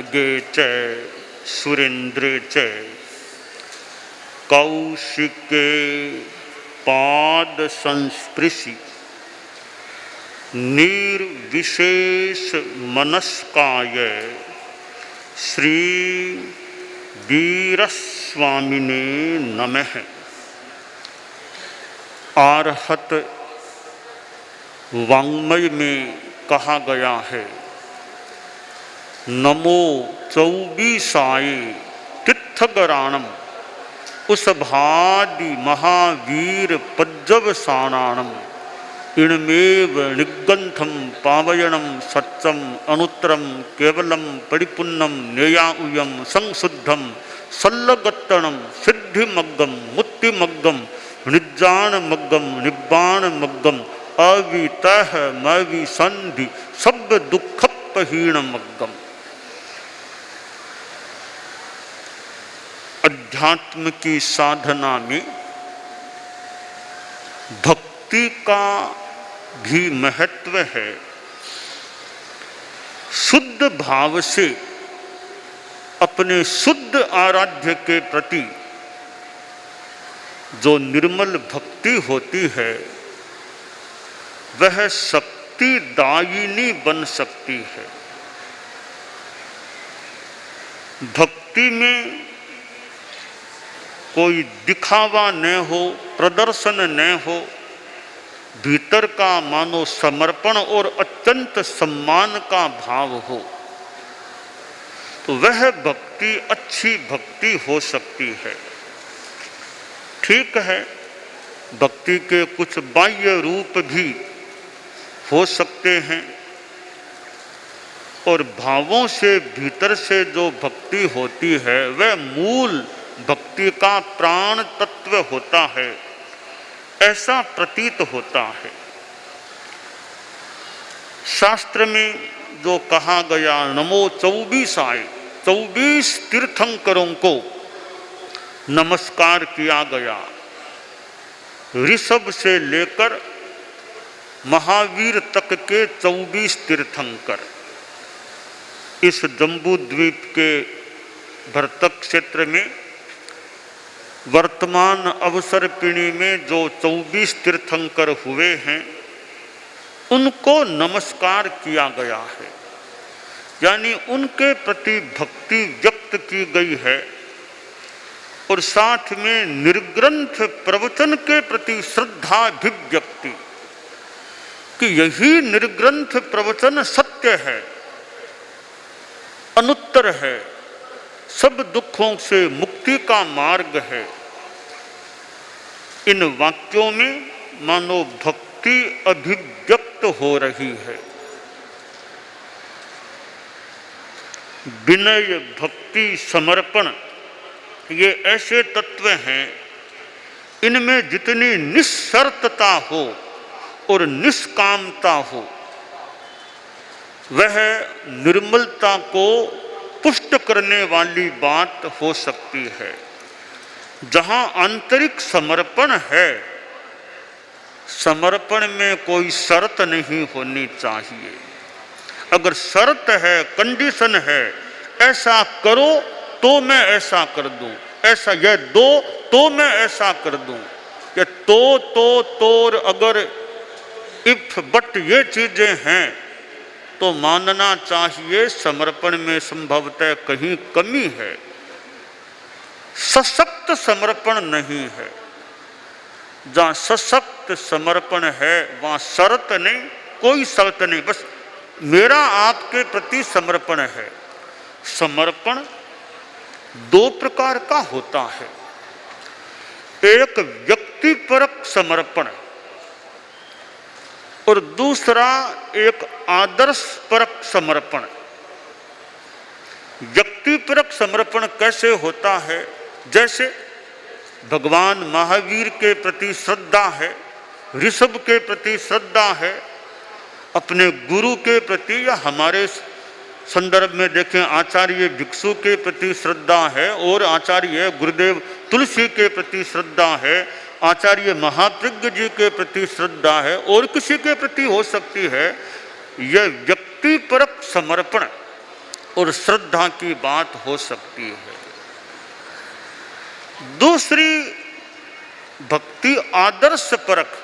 नगे च सुरेंद्रे च कौशिके पाद संस्पृशि निर्विशेष मनस्काय श्री वीरस्वामिने नमः। आर्हत वाङ्मय में कहा गया है, नमो चौबीसाय तीर्थगराणम उस भादि महावीर पज्जवसानाणम इणमेव निगंथम पावयणम सत्यम अनुत्तरम केवलम परिपुन्नम नेयाउयम संशुद्धम सल्लगत्तणम सिद्धिमग्गम मुक्तिमग्गम निज्जानमग्गम निब्बाणमग्गम अवितः मविसंधि सब दुःखपहीणमग्गम। अध्यात्म की साधना में भक्ति का भी महत्व है। शुद्ध भाव से अपने शुद्ध आराध्य के प्रति जो निर्मल भक्ति होती है वह शक्तिदायिनी बन सकती है। भक्ति में कोई दिखावा न हो, प्रदर्शन न हो, भीतर का मानो समर्पण और अत्यंत सम्मान का भाव हो, तो वह भक्ति अच्छी भक्ति हो सकती है। ठीक है, भक्ति के कुछ बाह्य रूप भी हो सकते हैं और भावों से भीतर से जो भक्ति होती है वह मूल भक्ति का प्राण तत्व होता है, ऐसा प्रतीत होता है। शास्त्र में जो कहा गया नमो चौबीसाय, 24 तीर्थंकरों को नमस्कार किया गया। ऋषभ से लेकर महावीर तक के 24 तीर्थंकर इस जम्बू द्वीप के भरतक क्षेत्र में वर्तमान अवसर पीढ़ी में जो 24 तीर्थंकर हुए हैं उनको नमस्कार किया गया है, यानी उनके प्रति भक्ति व्यक्त की गई है और साथ में निर्ग्रंथ प्रवचन के प्रति श्रद्धाभिव्यक्ति कि यही निर्ग्रंथ प्रवचन सत्य है, अनुत्तर है, सब दुखों से मुक्ति का मार्ग है। इन वाक्यों में मानो भक्ति अभिव्यक्त हो रही है। विनय, भक्ति, समर्पण ये ऐसे तत्व हैं, इनमें जितनी निस्शर्तता हो और निष्कामता हो वह निर्मलता को पुष्ट करने वाली बात हो सकती है। जहाँ आंतरिक समर्पण है, समर्पण में कोई शर्त नहीं होनी चाहिए। अगर शर्त है, कंडीशन है, ऐसा करो तो मैं ऐसा कर दूं, ऐसा यह दो तो मैं ऐसा कर दूं, ये तो अगर इफ बट ये चीजें हैं तो मानना चाहिए समर्पण में संभवतः कहीं कमी है, सशक्त समर्पण नहीं है। जहाँ सशक्त समर्पण है वहाँ शर्त नहीं, कोई शर्त नहीं, बस मेरा आपके प्रति समर्पण है। समर्पण दो प्रकार का होता है, एक व्यक्तिपरक समर्पण और दूसरा एक आदर्शपरक समर्पण। व्यक्तिपरक समर्पण कैसे होता है? जैसे भगवान महावीर के प्रति श्रद्धा है, ऋषभ के प्रति श्रद्धा है, अपने गुरु के प्रति या हमारे संदर्भ में देखें आचार्य भिक्षु के प्रति श्रद्धा है और आचार्य गुरुदेव तुलसी के प्रति श्रद्धा है, आचार्य महाप्रज्ञ जी के प्रति श्रद्धा है और किसी के प्रति हो सकती है। यह व्यक्तिपरक समर्पण और श्रद्धा की बात हो सकती है। दूसरी भक्ति आदर्श परख।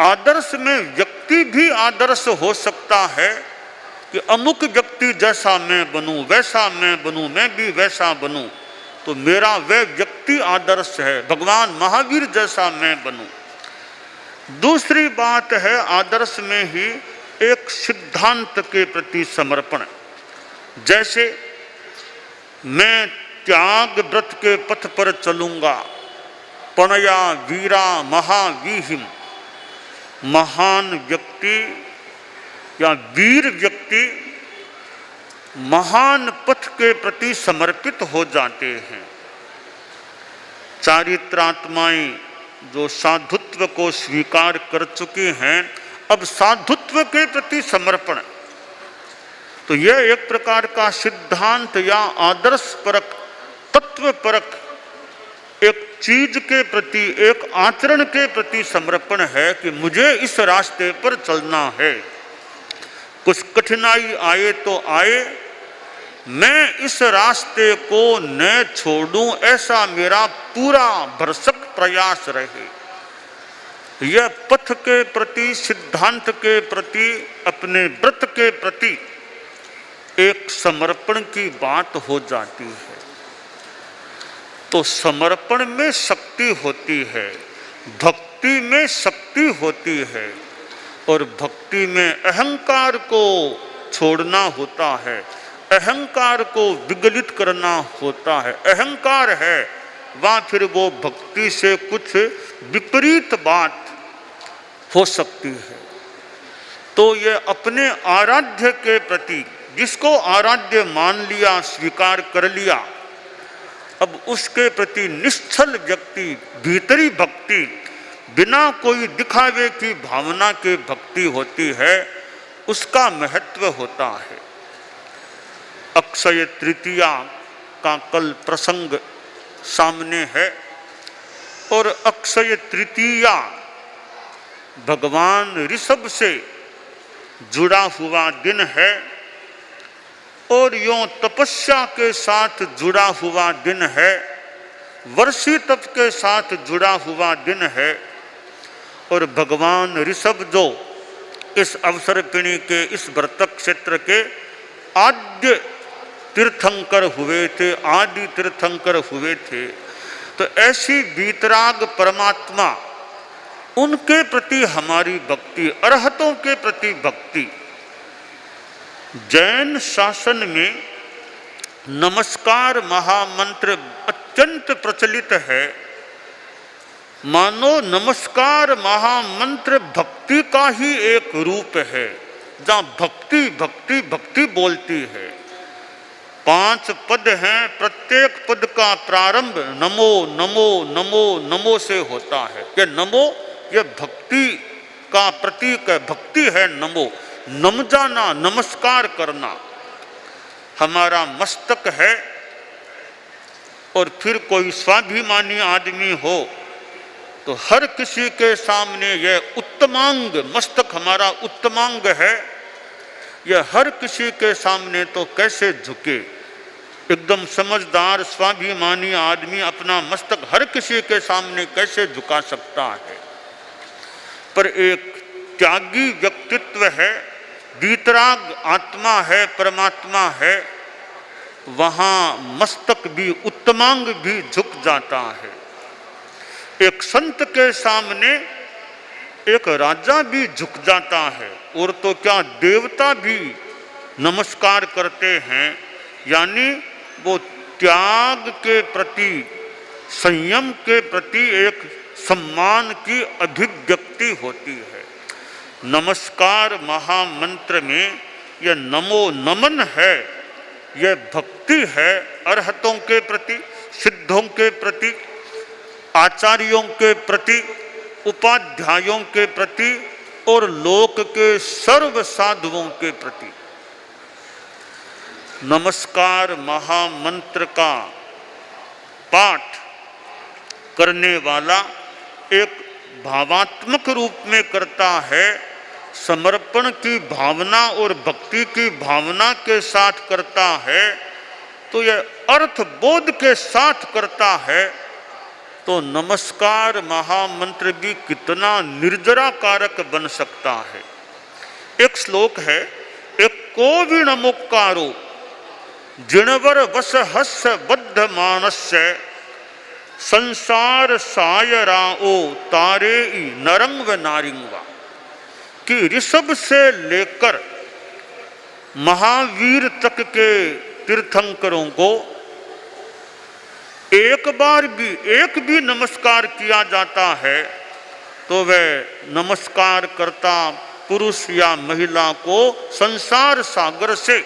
आदर्श में व्यक्ति भी आदर्श हो सकता है कि अमुक व्यक्ति जैसा मैं बनूं, वैसा मैं बनूं, मैं भी वैसा बनूं, तो मेरा वह व्यक्ति आदर्श है, भगवान महावीर जैसा मैं बनूं। दूसरी बात है आदर्श में ही एक सिद्धांत के प्रति समर्पण। जैसे मैं त्याग व्रत के पथ पर चलूंगा, पणया वीरा महावीहिम, महान व्यक्ति या वीर व्यक्ति महान पथ के प्रति समर्पित हो जाते हैं। चारित्रात्माएं जो साधुत्व को स्वीकार कर चुके हैं, अब साधुत्व के प्रति समर्पण, तो यह एक प्रकार का सिद्धांत या आदर्श परक, तत्व परक, एक चीज के प्रति, एक आचरण के प्रति समर्पण है कि मुझे इस रास्ते पर चलना है। कुछ कठिनाई आए तो आए, मैं इस रास्ते को न छोड़ूं, ऐसा मेरा पूरा भरसक प्रयास रहे। यह पथ के प्रति, सिद्धांत के प्रति, अपने व्रत के प्रति एक समर्पण की बात हो जाती है। तो समर्पण में शक्ति होती है, भक्ति में शक्ति होती है, और भक्ति में अहंकार को छोड़ना होता है, अहंकार को विगलित करना होता है। अहंकार है वहाँ फिर वो भक्ति से कुछ विपरीत बात हो सकती है। तो ये अपने आराध्य के प्रति, जिसको आराध्य मान लिया, स्वीकार कर लिया, अब उसके प्रति निश्चल व्यक्ति, भीतरी भक्ति, बिना कोई दिखावे की भावना के भक्ति होती है, उसका महत्व होता है। अक्षय तृतीया का कल प्रसंग सामने है, और अक्षय तृतीया भगवान ऋषभ से जुड़ा हुआ दिन है, और यों तपस्या के साथ जुड़ा हुआ दिन है, वर्षी तप के साथ जुड़ा हुआ दिन है। और भगवान ऋषभ जो इस अवसर्पिणी के, इस व्रत क्षेत्र के आद्य तीर्थंकर हुए थे, आदि तीर्थंकर हुए थे, तो ऐसी वीतराग परमात्मा, उनके प्रति हमारी भक्ति, अरहतों के प्रति भक्ति। जैन शासन में नमस्कार महामंत्र अत्यंत प्रचलित है। मानो नमस्कार महामंत्र भक्ति का ही एक रूप है, जहाँ भक्ति भक्ति भक्ति बोलती है। 5 पद हैं, प्रत्येक पद का प्रारंभ नमो नमो नमो नमो से होता है। ये नमो, ये भक्ति का प्रतीक है, भक्ति है नमो, नम जाना, नमस्कार करना। हमारा मस्तक है, और फिर कोई स्वाभिमानी आदमी हो तो हर किसी के सामने यह उत्तमांग, मस्तक हमारा उत्तमांग है, यह हर किसी के सामने तो कैसे झुके। एकदम समझदार स्वाभिमानी आदमी अपना मस्तक हर किसी के सामने कैसे झुका सकता है। पर एक त्यागी व्यक्तित्व है, वीतराग आत्मा है, परमात्मा है, वहाँ मस्तक भी, उत्तमांग भी झुक जाता है। एक संत के सामने एक राजा भी झुक जाता है, और तो क्या देवता भी नमस्कार करते हैं। यानी वो त्याग के प्रति, संयम के प्रति एक सम्मान की अभिव्यक्ति होती है। नमस्कार महामंत्र में यह नमो नमन है, यह भक्ति है अरहतों के प्रति, सिद्धों के प्रति, आचार्यों के प्रति, उपाध्यायों के प्रति, और लोक के सर्व साधुओं के प्रति। नमस्कार महामंत्र का पाठ करने वाला एक भावात्मक रूप में करता है, समर्पण की भावना और भक्ति की भावना के साथ करता है, तो यह अर्थ बोध के साथ करता है, तो नमस्कार महामंत्र भी कितना निर्जरा कारक बन सकता है। एक श्लोक है, एक को नमोकारो जिणवर वस हस्य बद्ध मानस्य संसार सायराओ तारे नरंग व नारिंगवा, कि ऋषभ से लेकर महावीर तक के तीर्थंकरों को एक भी नमस्कार किया जाता है तो वह नमस्कार करता पुरुष या महिला को संसार सागर से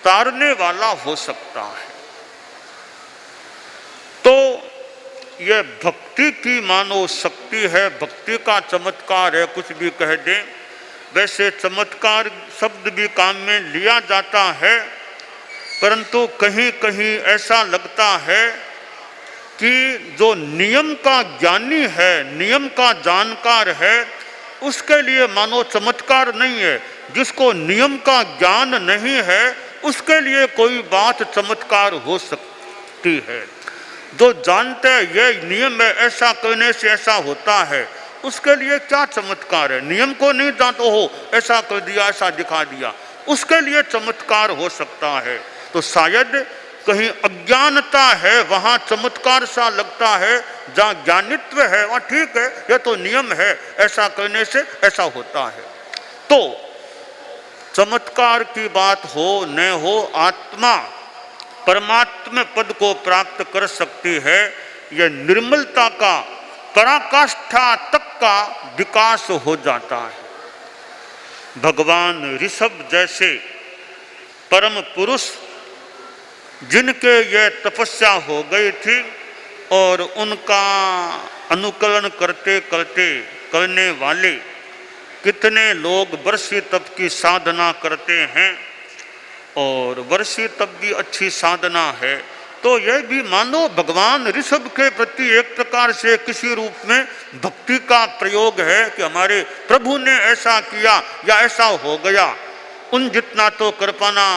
तारने वाला हो सकता है। तो यह भक्ति की मानो शक्ति है, भक्ति का चमत्कार है, कुछ भी कह दें। वैसे चमत्कार शब्द भी काम में लिया जाता है, परंतु कहीं कहीं ऐसा लगता है कि जो नियम का ज्ञानी है, नियम का जानकार है, उसके लिए मानो चमत्कार नहीं है। जिसको नियम का ज्ञान नहीं है उसके लिए कोई बात चमत्कार हो सकती है। जो जानते हैं यह नियम है, ऐसा करने से ऐसा होता है, उसके लिए क्या चमत्कार है। नियम को नहीं जानते हो, ऐसा कर दिया, ऐसा दिखा दिया, उसके लिए चमत्कार हो सकता है। तो शायद कहीं अज्ञानता है, वहाँ चमत्कार सा लगता है। जहाँ ज्ञानित्व है वहाँ ठीक है, यह तो नियम है, ऐसा करने से ऐसा होता है। तो चमत्कार की बात हो न हो, आत्मा परमात्मा पद को प्राप्त कर सकती है। यह निर्मलता का पराकाष्ठा तक का विकास हो जाता है। भगवान ऋषभ जैसे परम पुरुष जिनके यह तपस्या हो गई थी और उनका अनुकरण करते करते करने वाले कितने लोग वर्षी तप की साधना करते हैं, और वर्षी तप भी अच्छी साधना है। तो यह भी मानो भगवान ऋषभ के प्रति एक प्रकार से किसी रूप में भक्ति का प्रयोग है कि हमारे प्रभु ने ऐसा किया या ऐसा हो गया। उन जितना तो कर पाना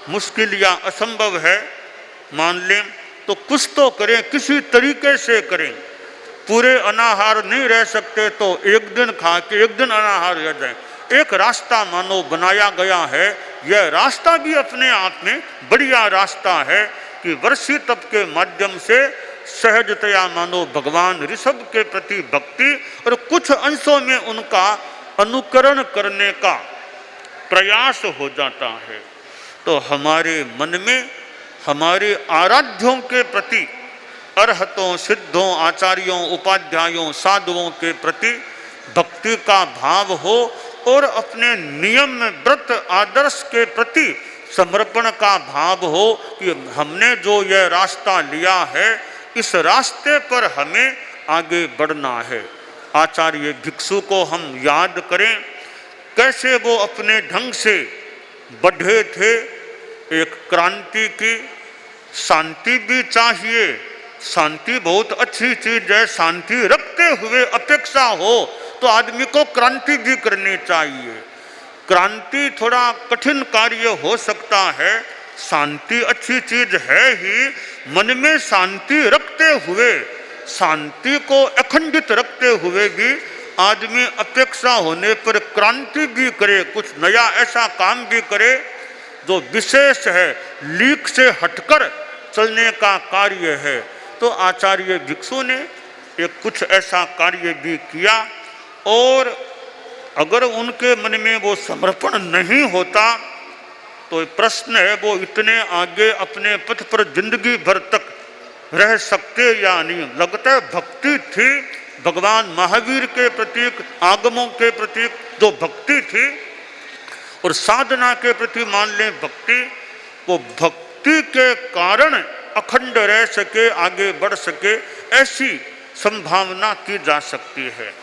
मुश्किल या असंभव है, मान लें, तो कुछ तो करें, किसी तरीके से करें। पूरे अनाहार नहीं रह सकते तो एक दिन खा के एक दिन अनाहार रह जाए। एक रास्ता मानो बनाया गया है। यह रास्ता भी अपने आप में बढ़िया रास्ता है कि वर्षी तप के माध्यम से सहजतया मानो भगवान ऋषभ के प्रति भक्ति और कुछ अंशों में उनका अनुकरण करने का प्रयास हो जाता है। तो हमारे मन में हमारे आराध्यों के प्रति, अरहतों, सिद्धों, आचार्यों, उपाध्यायों, साधुओं के प्रति भक्ति का भाव हो और अपने नियम, व्रत, आदर्श के प्रति समर्पण का भाव हो कि हमने जो यह रास्ता लिया है, इस रास्ते पर हमें आगे बढ़ना है। आचार्य भिक्षु को हम याद करें, कैसे वो अपने ढंग से बढ़े थे। एक क्रांति की, शांति भी चाहिए, शांति बहुत अच्छी चीज है। शांति रखते हुए अपेक्षा हो तो आदमी को क्रांति भी करनी चाहिए। क्रांति थोड़ा कठिन कार्य हो सकता है, शांति अच्छी चीज है ही। मन में शांति रखते हुए, शांति को अखंडित रखते हुए भी आदमी अपेक्षा होने पर क्रांति भी करे, कुछ नया ऐसा काम भी करे जो विशेष है, लीक से हटकर चलने का कार्य है। तो आचार्य भिक्षु ने एक कुछ ऐसा कार्य भी किया, और अगर उनके मन में वो समर्पण नहीं होता तो प्रश्न है वो इतने आगे अपने पथ पर जिंदगी भर तक रह सकते या नहीं। लगता है भक्ति थी, भगवान महावीर के प्रतीक, आगमों के प्रतीक जो भक्ति थी, और साधना के प्रति मान लें भक्ति, वो भक्ति के कारण अखंड रह सके, आगे बढ़ सके, ऐसी संभावना की जा सकती है।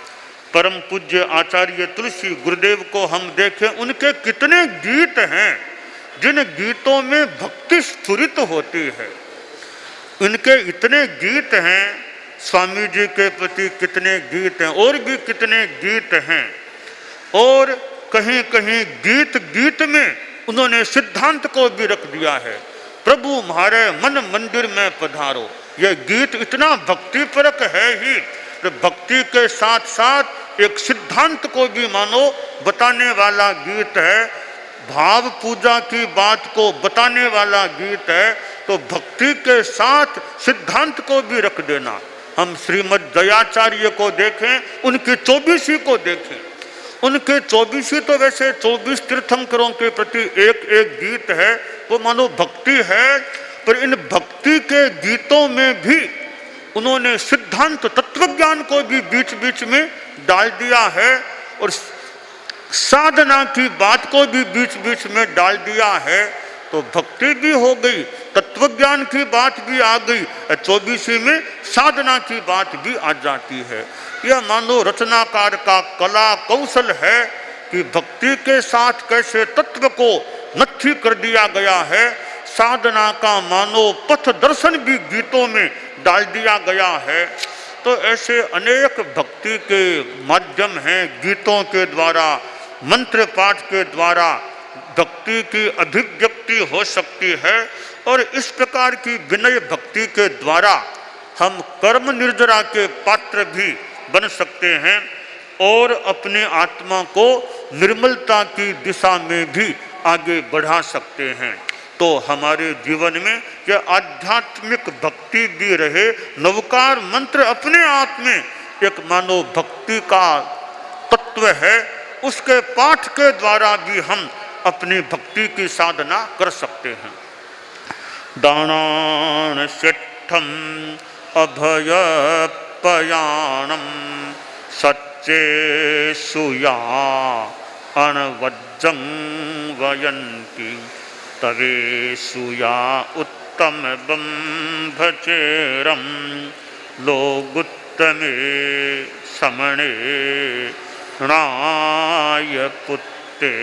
परम पूज्य आचार्य तुलसी गुरुदेव को हम देखें, उनके कितने गीत हैं जिन गीतों में भक्ति स्फुरित होती है। उनके इतने गीत हैं, स्वामी जी के प्रति कितने गीत हैं, और भी कितने गीत हैं। और कहीं कहीं गीत गीत में उन्होंने सिद्धांत को भी रख दिया है। प्रभु म्हारे मन मंदिर में पधारो, यह गीत इतना भक्तिपरक है ही, तो भक्ति के साथ साथ एक सिद्धांत को भी मानो बताने वाला गीत है, भाव पूजा की बात को बताने वाला गीत है। तो भक्ति के साथ सिद्धांत को भी रख देना। हम श्रीमद दयाचार्य को देखें, उनकी 24वीं को देखें, उनके 24वीं तो वैसे 24 तीर्थंकरों के प्रति एक एक गीत है, वो मानो भक्ति है, पर इन भक्ति के गीतों में भी उन्होंने सिद्धांत तत्वज्ञान को भी बीच बीच में डाल दिया है और साधना की बात को भी बीच बीच में डाल दिया है। तो भक्ति भी हो गई, तत्वज्ञान की बात भी आ गई, 24वीं में साधना की बात भी आ जाती है। यह मानो रचनाकार का कला कौशल है कि भक्ति के साथ कैसे तत्व को नत्थी कर दिया गया है। साधना का मानो पथ दर्शन भी गीतों में डाल दिया गया है। तो ऐसे अनेक भक्ति के माध्यम हैं, गीतों के द्वारा, मंत्र पाठ के द्वारा भक्ति की अभिव्यक्ति हो सकती है। और इस प्रकार की विनय भक्ति के द्वारा हम कर्म निर्जरा के पात्र भी बन सकते हैं और अपने आत्मा को निर्मलता की दिशा में भी आगे बढ़ा सकते हैं। तो हमारे जीवन में यह आध्यात्मिक भक्ति भी रहे। नवकार मंत्र अपने आप में एक मानो भक्ति का तत्व है, उसके पाठ के द्वारा भी हम अपनी भक्ति की साधना कर सकते हैं। दानान सिद्धम अभय पयाणम सच्चे सुया अणवज्जं वयन्ति तवे सुया उत्तम बंभचेरम लोगुत्तमे समणे नाय पुत्ते।